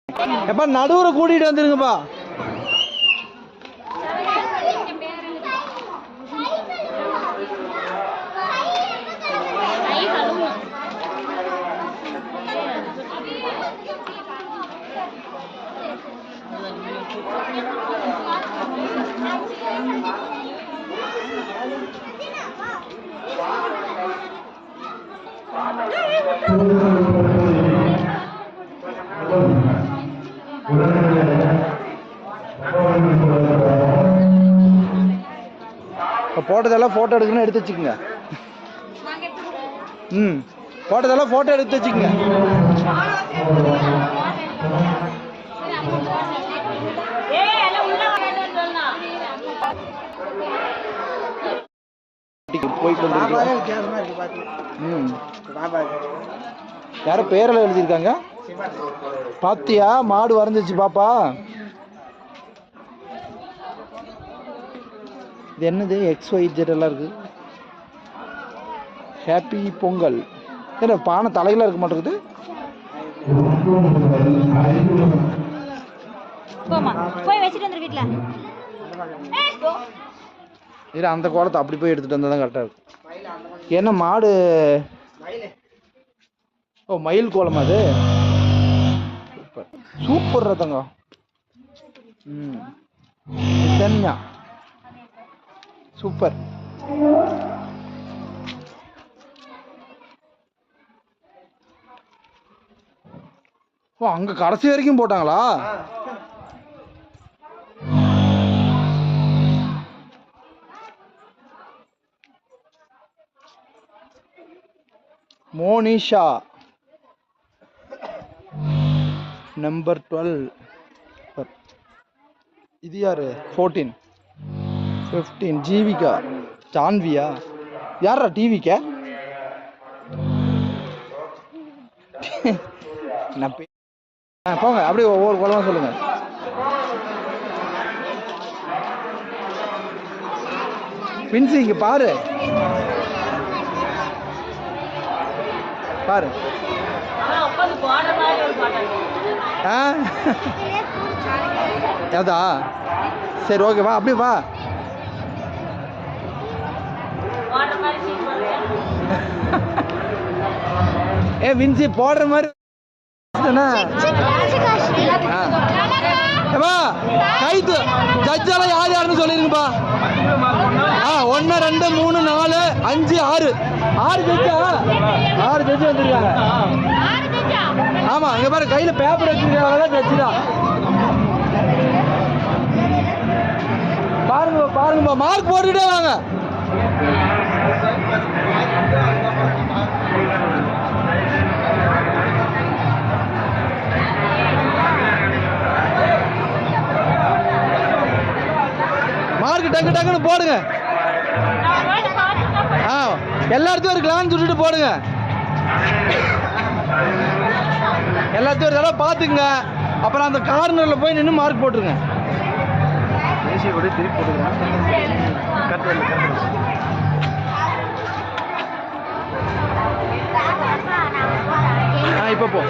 எப்பா நடுவுற கூட்டிட்டு வந்துருங்கப்பா. போட்டதெல்லாம் போட்டோ எடுக்கணும், எடுத்து வச்சுக்கோங்க. போட்டதெல்லாம் போட்டோ எடுத்து வச்சுக்கோங்க. யாரோ பேரெல்லாம் எழுதியிருக்காங்க பாத்தியா? மாடு வரைஞ்சிச்சு பாப்பா. இது என்னது? XYZ எல்லாம் இருக்கு. ஹாப்பி பொங்கல். என்ன பானை தலையில இருக்க மாட்டேங்குது. இல்லை அந்த கோலத்தை அப்படி போய் எடுத்துட்டு வந்தால் தான் கரெக்டாக இருக்கும். என்ன மாடு? ஓ மயில் கோலமா அது? சூப்பர் சூப்பர் ரத்தங்க. தன்யா சூப்பர். ஓ அங்க கடைசி வரைக்கும் போட்டாங்களா? மோனிஷா நம்பர் 12. இது யாரு? 14 15. ஜீவிகா ஜான்வியா? யாரா டிவிக்க? போங்க அப்படியே ஒவ்வொரு குளமா சொல்லுங்க. பின்சி இங்க பாரு பாரு. அதா சரி ஓகே வா அப்படியே வா. ஏ வின்சி போடுற மாதிரி கைத்து ஜட்ஜெல்லாம் யார் யாருன்னு சொல்லிருங்கப்பா. 1 2 3 4 5 6 6 ஜட்ஜி வந்துருக்காங்க. ஆமா இங்க பாரு கையில பேப்பர் வச்சிருக்காங்க. ஜட்ஜி தான் பாருங்க பாருங்கப்பா. மார்க் போட்டுட்டே வாங்க. மார்க் டக்கு டக்குன்னு போடுங்க. எல்லாத்தையும் ஒரு கிளான்ஸ் விட்டுட்டு போடுங்க. எல்லாத்தையும் ஒரு தடவை பார்த்துங்க. அப்புறம் அந்த கார்னரில் போய் நின்று மார்க் போட்டுருங்க. திருப்பி போட்டுக்கிறேன். இப்போ போ.